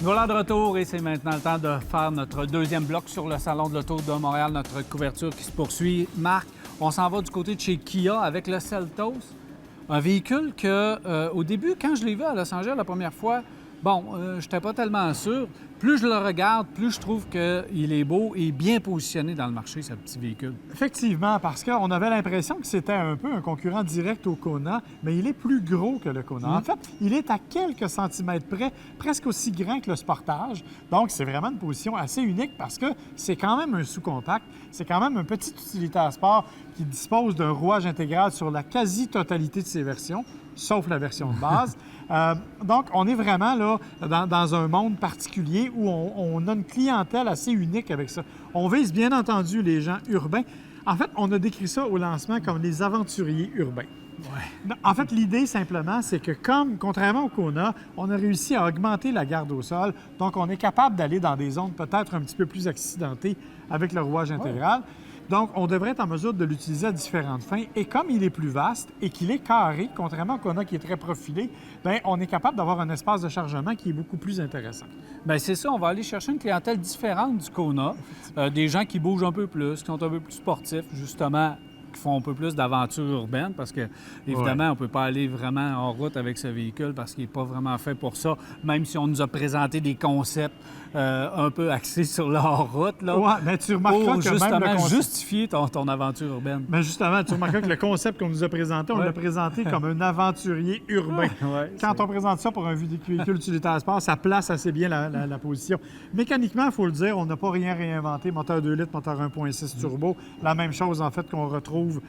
Voilà de retour et c'est maintenant le temps de faire notre deuxième bloc sur le Salon de l'Auto de Montréal, notre couverture qui se poursuit. Marc, on s'en va du côté de chez Kia avec le Seltos, un véhicule que, au début, quand je l'ai vu à Los Angeles la première fois, je n'étais pas tellement sûr. Plus je le regarde, plus je trouve qu'il est beau et bien positionné dans le marché, ce petit véhicule. Effectivement, parce qu'on avait l'impression que c'était un peu un concurrent direct au Kona, mais il est plus gros que le Kona. En fait, il est à quelques centimètres près, presque aussi grand que le Sportage. Donc, c'est vraiment une position assez unique parce que c'est quand même un sous-compact. C'est quand même un petit utilitaire sport qui dispose d'un rouage intégral sur la quasi-totalité de ses versions, sauf la version de base. Donc, on est vraiment là dans un monde particulier où on a une clientèle assez unique avec ça. On vise bien entendu les gens urbains. En fait, on a décrit ça au lancement comme les aventuriers urbains. Ouais. En fait, l'idée, simplement, c'est que contrairement au Kona, on a réussi à augmenter la garde au sol. Donc, on est capable d'aller dans des zones peut-être un petit peu plus accidentées avec le rouage intégral. Ouais. Donc, on devrait être en mesure de l'utiliser à différentes fins. Et comme il est plus vaste et qu'il est carré, contrairement au Kona qui est très profilé, bien, on est capable d'avoir un espace de chargement qui est beaucoup plus intéressant. Bien, c'est ça. On va aller chercher une clientèle différente du Kona. Des gens qui bougent un peu plus, qui sont un peu plus sportifs, justement, qui font un peu plus d'aventure urbaine parce que, évidemment, on ne peut pas aller vraiment en route avec ce véhicule parce qu'il n'est pas vraiment fait pour ça, même si on nous a présenté des concepts un peu axés sur la hors-route. Oui, mais tu remarqueras que justement même le concept... justifier ton aventure urbaine. Mais justement, tu remarqueras que le concept qu'on nous a présenté, on l'a présenté comme un aventurier urbain. Quand on présente ça pour un véhicule utilitaire sport, ça place assez bien la position. Mécaniquement, il faut le dire, on n'a pas rien réinventé. Moteur 2 litres, moteur 1.6 turbo. La même chose, en fait, qu'on retrouve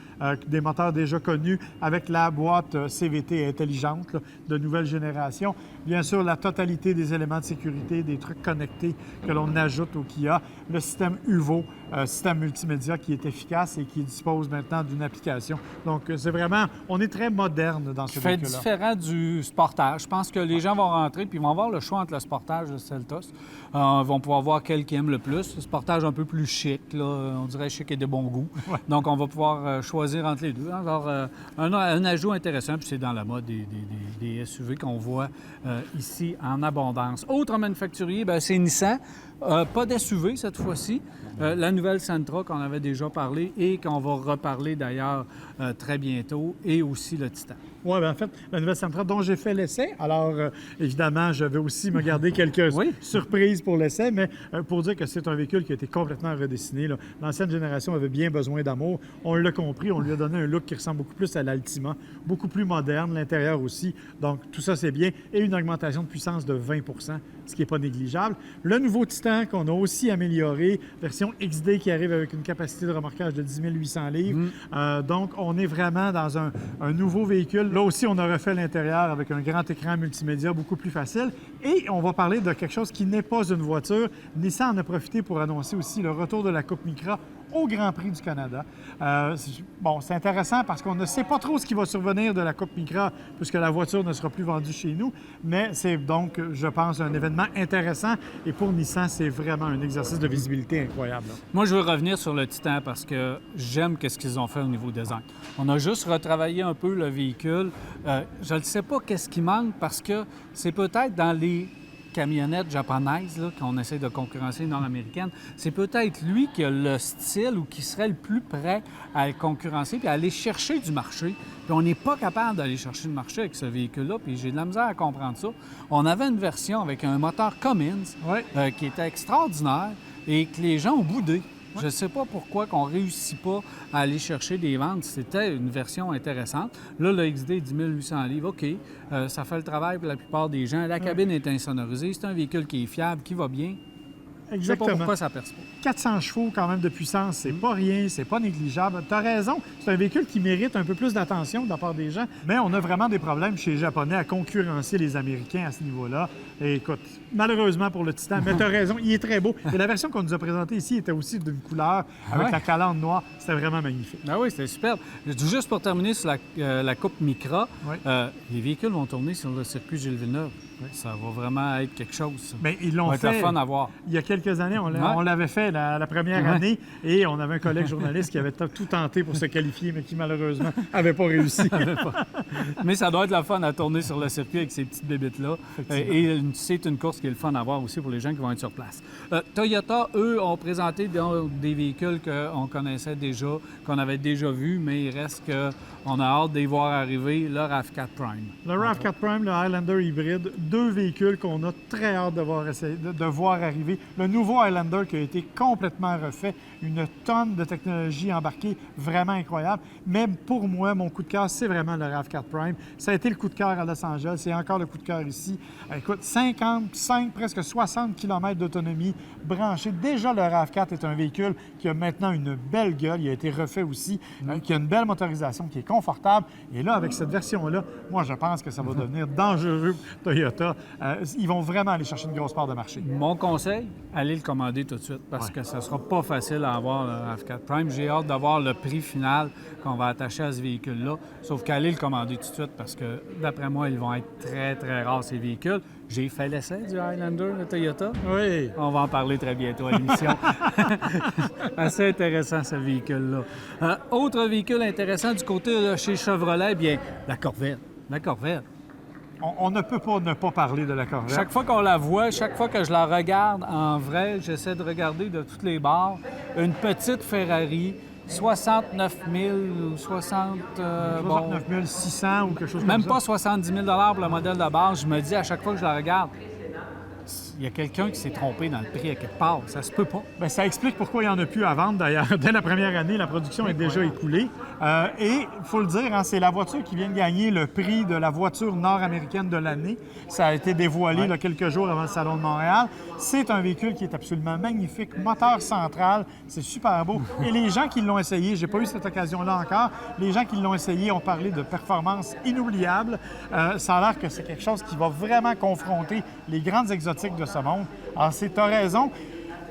des moteurs déjà connus avec la boîte CVT intelligente là, de nouvelle génération. Bien sûr, la totalité des éléments de sécurité, des trucs connectés que l'on ajoute au Kia. Le système UVO, système multimédia qui est efficace et qui dispose maintenant d'une application. Donc, c'est vraiment... On est très moderne dans ce véhicule-là. C'est différent du Sportage. Je pense que les gens vont rentrer puis ils vont avoir le choix entre le Sportage et le Seltos. Ils vont pouvoir voir quel qu'ils aiment le plus. Le Sportage un peu plus chic, là, on dirait chic et de bon goût. Ouais. Donc, on va pouvoir choisir entre les deux. Alors, un ajout intéressant, puis c'est dans la mode des SUV qu'on voit ici en abondance. Autre manufacturier, bien, c'est Nissan. Pas d'SUV cette fois-ci. La nouvelle Sentra qu'on avait déjà parlé et qu'on va reparler d'ailleurs très bientôt, et aussi le Titan. Oui, bien en fait, la nouvelle Sentra dont j'ai fait l'essai. Alors, évidemment, je vais aussi me garder quelques surprises pour l'essai, mais pour dire que c'est un véhicule qui a été complètement redessiné. L'ancienne génération avait bien besoin d'amour. On l'a compris, on lui a donné un look qui ressemble beaucoup plus à l'Altima, beaucoup plus moderne, l'intérieur aussi. Donc, tout ça, c'est bien. Et une augmentation de puissance de 20 ce qui n'est pas négligeable. Le nouveau Titan qu'on a aussi amélioré, version XD qui arrive avec une capacité de remorquage de 10 800 livres. Donc, on est vraiment dans un nouveau véhicule. Là aussi, on a refait l'intérieur avec un grand écran multimédia beaucoup plus facile. Et on va parler de quelque chose qui n'est pas une voiture. Nissan en a profité pour annoncer aussi le retour de la Coupe Micra au Grand Prix du Canada. C'est intéressant parce qu'on ne sait pas trop ce qui va survenir de la Coupe Micra puisque la voiture ne sera plus vendue chez nous, mais c'est donc, je pense, un événement intéressant et pour Nissan, c'est vraiment un exercice de visibilité incroyable. Moi, je veux revenir sur le Titan parce que j'aime ce qu'ils ont fait au niveau design. On a juste retravaillé un peu le véhicule. Je ne sais pas qu'est-ce qui manque parce que c'est peut-être dans les camionnettes japonaises là, qu'on essaie de concurrencer nord-américaines, c'est peut-être lui qui a le style ou qui serait le plus prêt à le concurrencer puis à aller chercher du marché. Puis on n'est pas capable d'aller chercher du marché avec ce véhicule-là, puis j'ai de la misère à comprendre ça. On avait une version avec un moteur Cummins qui était extraordinaire et que les gens ont boudé. Je ne sais pas pourquoi qu'on ne réussit pas à aller chercher des ventes. C'était une version intéressante. Là, le XD, 10 800 livres, OK, ça fait le travail pour la plupart des gens. La cabine est insonorisée. C'est un véhicule qui est fiable, qui va bien. Exactement. Je sais pas pourquoi ça perce pas. 400 chevaux quand même de puissance, c'est pas rien, c'est pas négligeable. Tu as raison, c'est un véhicule qui mérite un peu plus d'attention de la part des gens, mais on a vraiment des problèmes chez les Japonais à concurrencer les Américains à ce niveau-là. Et écoute, malheureusement pour le Titan, mais tu as raison, il est très beau. Et la version qu'on nous a présentée ici était aussi d'une couleur avec la calandre noire. C'était vraiment magnifique. Ah oui, c'était superbe. Juste pour terminer sur la Coupe Micra, les véhicules vont tourner sur le circuit Gilles Villeneuve. Ça va vraiment être quelque chose, ça. Bien, ils Ça l'ont va être le fait fun à voir. il y a quelques années. On Ouais. l'avait fait la première Ouais. année et on avait un collègue journaliste qui avait tout tenté pour se qualifier, mais qui malheureusement n'avait pas réussi. Mais ça doit être le fun à tourner sur le circuit avec ces petites bébites-là. Et c'est une course qui est le fun à voir aussi pour les gens qui vont être sur place. Toyota, eux, ont présenté des véhicules qu'on connaissait déjà, qu'on avait déjà vus, mais il reste qu'on a hâte de les voir arriver, le RAV4 Prime. Le RAV4 Prime, le Highlander hybride, deux véhicules qu'on a très hâte de voir arriver. Le nouveau Highlander qui a été complètement refait, une tonne de technologie embarquée, vraiment incroyable. Mais pour moi, mon coup de cœur, c'est vraiment le RAV4 Prime. Ça a été le coup de cœur à Los Angeles, c'est encore le coup de cœur ici. Écoute, 55, presque 60 km d'autonomie branchée. Déjà, le RAV4 est un véhicule qui a maintenant une belle gueule. Il a été refait aussi, qui a une belle motorisation, qui est confortable. Et là, avec cette version-là, moi, je pense que ça va devenir dangereux pour Toyota. Ils vont vraiment aller chercher une grosse part de marché. Mon conseil, allez le commander tout de suite parce que ça sera pas facile à avoir, le RAV4 Prime. J'ai hâte d'avoir le prix final qu'on va attacher à ce véhicule-là. Sauf qu'allez le commander tout de suite parce que, d'après moi, ils vont être très, très rares, ces véhicules. J'ai fait l'essai du Highlander de Toyota. Oui. On va en parler très bientôt à l'émission. Assez intéressant, ce véhicule-là. Autre véhicule intéressant du côté de chez Chevrolet, bien, la Corvette. La Corvette. On ne peut pas ne pas parler de la Corvette. Chaque fois qu'on la voit, chaque fois que je la regarde en vrai, j'essaie de regarder de toutes les barres. Une petite Ferrari, 69 000 ou 60... 69 600 ou quelque chose comme ça. même pas 70 000 pour le modèle de base. Je me dis à chaque fois que je la regarde, il y a quelqu'un qui s'est trompé dans le prix à quelque part. Ça se peut pas. Bien, ça explique pourquoi il n'y en a plus à vendre, d'ailleurs. Dès la première année, la production est déjà écoulée. Et il faut le dire, hein, c'est la voiture qui vient de gagner le prix de la voiture nord-américaine de l'année. Ça a été dévoilé là, quelques jours avant le Salon de Montréal. C'est un véhicule qui est absolument magnifique, moteur central, c'est super beau. Et les gens qui l'ont essayé, j'ai pas eu cette occasion-là encore, les gens qui l'ont essayé ont parlé de performances inoubliables. Ça a l'air que c'est quelque chose qui va vraiment confronter les grandes exotiques de ce monde. Alors, tu as raison.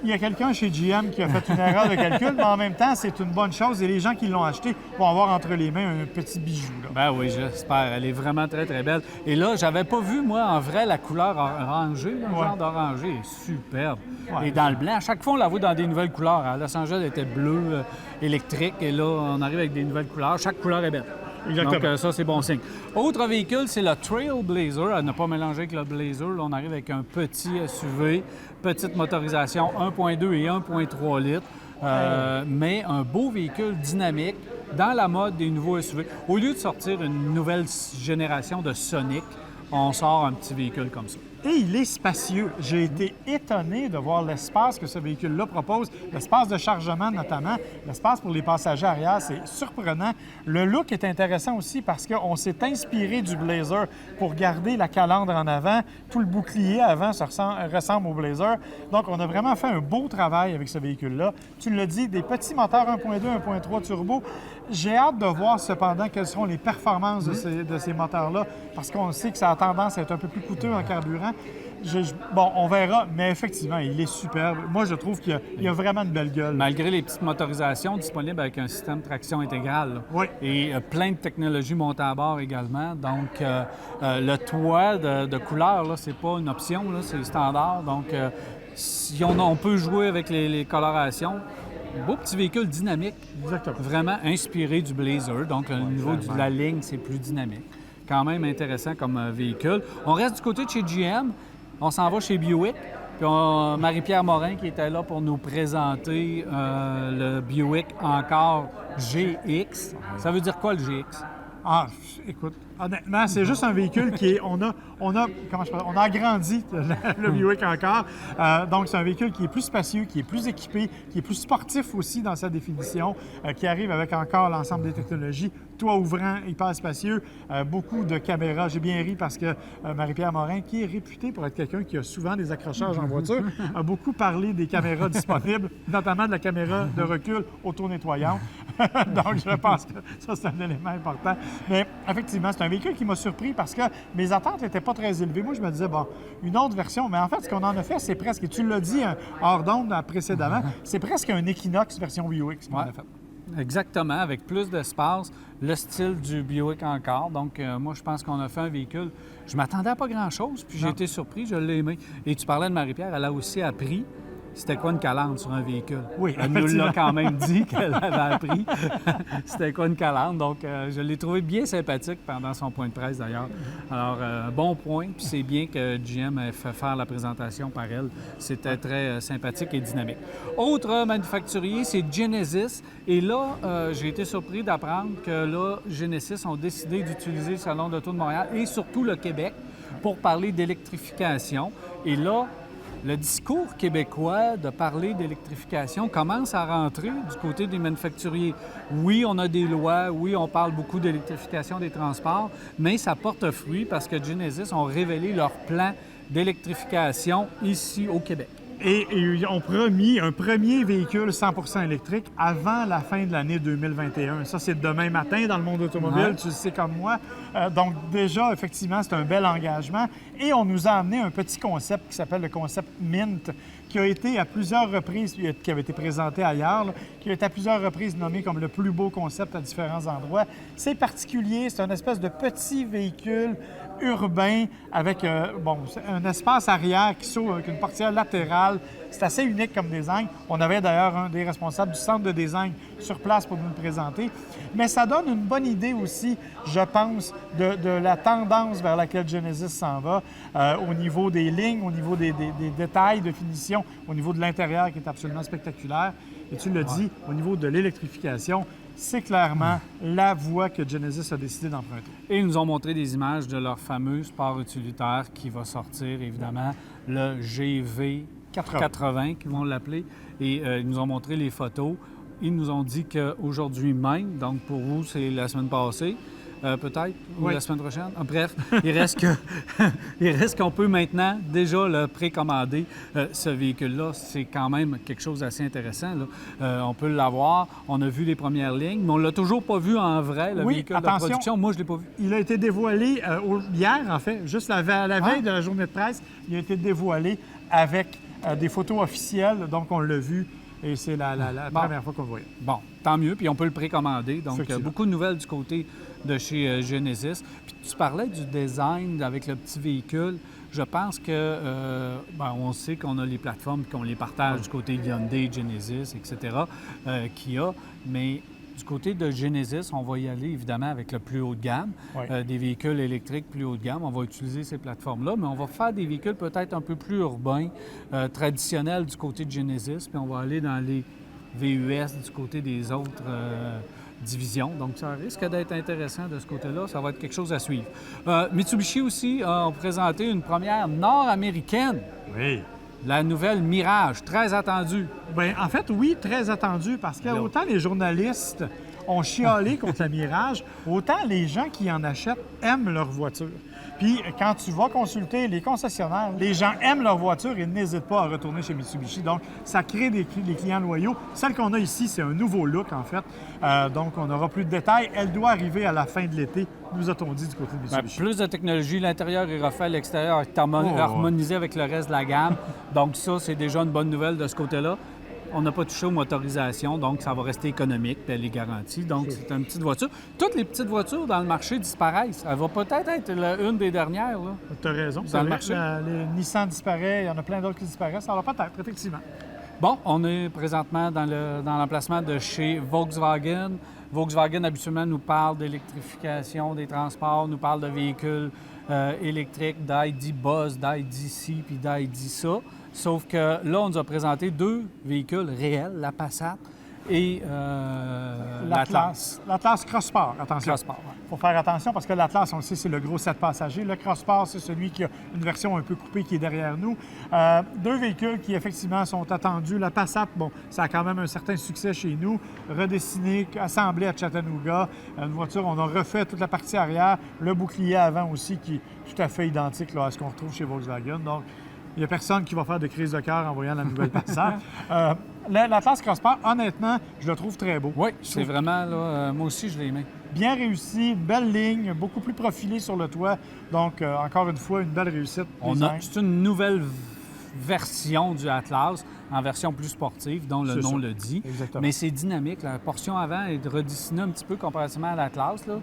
Il y a quelqu'un chez GM qui a fait une erreur de calcul, mais en même temps, c'est une bonne chose et les gens qui l'ont acheté vont avoir entre les mains un petit bijou. Là. Ben oui, j'espère. Elle est vraiment très, très belle. Et là, j'avais pas vu, moi, en vrai, la couleur orangée. Le genre d'orangé est superbe. Ouais. Et dans le blanc, à chaque fois, on la voit dans des nouvelles couleurs. À Los Angeles, elle était bleue, électrique. Et là, on arrive avec des nouvelles couleurs. Chaque couleur est belle. Exactement. Donc, ça, c'est bon signe. Autre véhicule, c'est le Trailblazer. À ne pas mélanger avec le Blazer. Là, on arrive avec un petit SUV, petite motorisation 1.2 et 1.3 litres. Mais un beau véhicule dynamique dans la mode des nouveaux SUV. Au lieu de sortir une nouvelle génération de Sonic, on sort un petit véhicule comme ça. Et il est spacieux. J'ai été étonné de voir l'espace que ce véhicule-là propose, l'espace de chargement notamment, l'espace pour les passagers arrière, c'est surprenant. Le look est intéressant aussi parce qu'on s'est inspiré du Blazer pour garder la calandre en avant. Tout le bouclier avant ressemble au Blazer. Donc, on a vraiment fait un beau travail avec ce véhicule-là. Tu l'as dit, des petits moteurs 1.2, 1.3 turbo. J'ai hâte de voir cependant quelles seront les performances de ces moteurs-là parce qu'on sait que ça a tendance à être un peu plus coûteux en carburant. Bon, on verra, mais effectivement, il est superbe. Moi, je trouve qu'il y a vraiment une belle gueule. Malgré les petites motorisations disponibles avec un système de traction intégrale. Là. Oui. Et plein de technologies montées à bord également. Donc, le toit de couleur, là, c'est pas une option, là, c'est standard. Donc, si on peut jouer avec les colorations. Beau petit véhicule dynamique. Exactement. Vraiment inspiré du Blazer. Donc, au niveau de la ligne, c'est plus dynamique. Quand même intéressant comme véhicule. On reste du côté de chez GM. On s'en va chez Buick. Puis Marie-Pierre Morin qui était là pour nous présenter le Buick encore GX. Ça veut dire quoi le GX? Ah, écoute, honnêtement, c'est juste un véhicule qui est... On a agrandi le Buick encore. Donc, c'est un véhicule qui est plus spacieux, qui est plus équipé, qui est plus sportif aussi dans sa définition, qui arrive avec encore l'ensemble des technologies. Toit ouvrant, hyper spacieux, beaucoup de caméras. J'ai bien ri parce que Marie-Pierre Morin, qui est réputée pour être quelqu'un qui a souvent des accrochages en voiture, a beaucoup parlé des caméras disponibles, notamment de la caméra de recul auto-nettoyante. Donc, je pense que ça, c'est un élément important. Mais effectivement, c'est un véhicule qui m'a surpris parce que mes attentes n'étaient pas très élevées. Moi, je me disais, bon, une autre version. Mais en fait, ce qu'on en a fait, c'est presque, et tu l'as dit hors d'onde précédemment, c'est presque un Equinox version Buick, ce qu'on a fait. Exactement, avec plus d'espace, le style du Buick encore. Donc, moi, je pense qu'on a fait un véhicule. Je m'attendais à pas grand-chose, puis j'ai Non. été surpris, je l'ai aimé. Et tu parlais de Marie-Pierre, elle a aussi appris c'était quoi une calandre sur un véhicule. Oui, Elle nous l'a quand même dit qu'elle avait appris c'était quoi une calandre. Donc, je l'ai trouvé bien sympathique pendant son point de presse, d'ailleurs. Alors, bon point. Puis c'est bien que GM ait fait faire la présentation par elle. C'était très sympathique et dynamique. Autre manufacturier, c'est Genesis. Et là, j'ai été surpris d'apprendre que là, Genesis ont décidé d'utiliser le Salon de l'Auto de Montréal et surtout le Québec pour parler d'électrification. Et là, le discours québécois de parler d'électrification commence à rentrer du côté des manufacturiers. Oui, on a des lois, oui, on parle beaucoup d'électrification des transports, mais ça porte fruit parce que Genesis ont révélé leur plan d'électrification ici au Québec. Et ils ont promis un premier véhicule 100% électrique avant la fin de l'année 2021. Ça, c'est demain matin dans le monde automobile, Ouais. tu le sais comme moi. Donc déjà, effectivement, c'est un bel engagement. Et on nous a amené un petit concept qui s'appelle le concept Mint, qui a été à plusieurs reprises, qui avait été présenté ailleurs, là, qui a été à plusieurs reprises nommé comme le plus beau concept à différents endroits. C'est particulier, c'est un espèce de petit véhicule urbain avec un espace arrière qui s'ouvre avec une portière latérale. C'est assez unique comme design. On avait d'ailleurs un des responsables du centre de design sur place pour nous le présenter. Mais ça donne une bonne idée aussi, je pense, de la tendance vers laquelle Genesis s'en va au niveau des lignes, au niveau des détails de finition, au niveau de l'intérieur qui est absolument spectaculaire. Et tu l'as dit, au niveau de l'électrification, c'est clairement la voie que Genesis a décidé d'emprunter. Et ils nous ont montré des images de leur fameux sport utilitaire qui va sortir, évidemment, le GV80, qu'ils vont l'appeler. Et ils nous ont montré les photos. Ils nous ont dit qu'aujourd'hui même, donc pour vous, c'est la semaine passée, peut-être, ou Oui. la semaine prochaine. Bref, il reste qu'on peut maintenant déjà le précommander, ce véhicule-là. C'est quand même quelque chose d'assez intéressant, là. On peut l'avoir. On a vu les premières lignes, mais on ne l'a toujours pas vu en vrai, le Oui, véhicule attention. de production. Moi, je ne l'ai pas vu. Il a été dévoilé hier, en fait, juste la veille de la journée de presse. Il a été dévoilé avec des photos officielles, donc on l'a vu. Et c'est la première fois qu'on le voyait. Bon, tant mieux, puis on peut le précommander. Donc, Effectivement. beaucoup de nouvelles du côté de chez Genesis. Puis tu parlais du design avec le petit véhicule. Je pense que, on sait qu'on a les plateformes, qu'on les partage du côté Hyundai, Genesis, etc., Kia, mais du côté de Genesis, on va y aller évidemment avec le plus haut de gamme, Oui. des véhicules électriques plus haut de gamme. On va utiliser ces plateformes-là, mais on va faire des véhicules peut-être un peu plus urbains, traditionnels du côté de Genesis, puis on va aller dans les VUS du côté des autres divisions. Donc, ça risque d'être intéressant de ce côté-là. Ça va être quelque chose à suivre. Mitsubishi aussi a présenté une première nord-américaine. Oui. La nouvelle Mirage, très attendue. Bien, en fait, oui, très attendu, parce que Là. autant les journalistes ont chialé contre la Mirage, autant les gens qui en achètent aiment leur voiture. Puis, quand tu vas consulter les concessionnaires, les gens aiment leur voiture et n'hésitent pas à retourner chez Mitsubishi. Donc, ça crée des clients loyaux. Celle qu'on a ici, c'est un nouveau look, en fait. Donc, on n'aura plus de détails. Elle doit arriver à la fin de l'été, nous a-t-on dit du côté de Ben, Mitsubishi. plus de technologie, l'intérieur est refait, l'extérieur est ouais. harmonisé avec le reste de la gamme. Donc ça, c'est déjà une bonne nouvelle de ce côté-là. On n'a pas touché aux motorisations, donc ça va rester économique, puis elle est garantie. Donc c'est une petite voiture. Toutes les petites voitures dans le marché disparaissent. Elle va peut-être être une des dernières, là. Tu as raison. Dans c'est le vrai, marché. les Nissan disparaît, il y en a plein d'autres qui disparaissent. Alors peut-être, effectivement. Bon, on est présentement dans l'emplacement de chez Volkswagen. Volkswagen, habituellement, nous parle d'électrification des transports, nous parle de véhicules électriques, d'ID Buzz, d'ID-C puis d'ID-ça. Sauf que là, on nous a présenté deux véhicules réels, la Passat et l'Atlas. L'Atlas Cross-Sport, attention. Cross-Sport, ouais. Il faut faire attention parce que l'Atlas, on le sait, c'est le gros 7 passagers. Le Cross-Sport, c'est celui qui a une version un peu coupée qui est derrière nous. Deux véhicules qui, effectivement, sont attendus. La Passat, bon, ça a quand même un certain succès chez nous. Redessinée, assemblée à Chattanooga. Une voiture, on a refait toute la partie arrière. Le bouclier avant aussi qui est tout à fait identique là, à ce qu'on retrouve chez Volkswagen. Donc, il n'y a personne qui va faire de crise de cœur en voyant la nouvelle Passat. L'Atlas Cross-Sport, honnêtement, je le trouve très beau. Oui, c'est vraiment, là, moi aussi, je l'ai aimé. Bien réussi, une belle ligne, beaucoup plus profilée sur le toit. Donc, encore une fois, une belle réussite. C'est une nouvelle version du Atlas en version plus sportive, dont le C'est nom ça. le dit. Exactement. Mais c'est dynamique. La portion avant est redessinée un petit peu comparativement à l'Atlas. Là.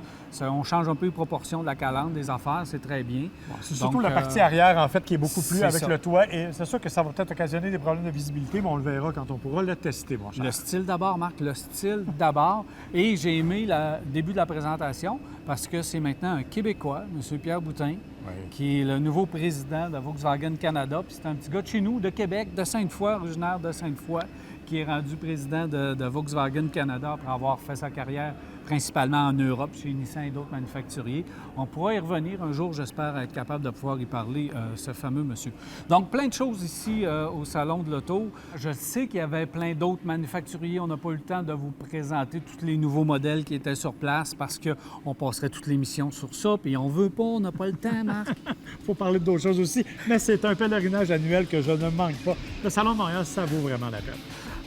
On change un peu les proportions de la calandre des affaires, c'est très bien. C'est surtout Donc, la partie arrière, en fait, qui est beaucoup plus c'est avec ça. le toit. Et c'est sûr que ça va peut-être occasionner des problèmes de visibilité, mais on le verra quand on pourra le tester, mon cher. Le style d'abord, Marc, le style d'abord. Et j'ai aimé le début de la présentation parce que c'est maintenant un Québécois, M. Pierre Boutin, Oui. qui est le nouveau président de Volkswagen Canada. Puis c'est un petit gars de chez nous, de Québec, de Sainte-Foy, originaire de Sainte-Foy, qui est rendu président de Volkswagen Canada après avoir fait sa carrière principalement en Europe, chez Nissan et d'autres manufacturiers. On pourra y revenir un jour, j'espère être capable de pouvoir y parler, ce fameux monsieur. Donc, plein de choses ici au Salon de l'Auto. Je sais qu'il y avait plein d'autres manufacturiers. On n'a pas eu le temps de vous présenter tous les nouveaux modèles qui étaient sur place parce qu'on passerait toute l'émission sur ça, puis on veut pas, on n'a pas le temps, Marc. Il faut parler d'autres choses aussi, mais c'est un pèlerinage annuel que je ne manque pas. Le Salon de Montréal, ça vaut vraiment la peine.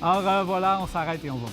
Alors voilà, on s'arrête et on va.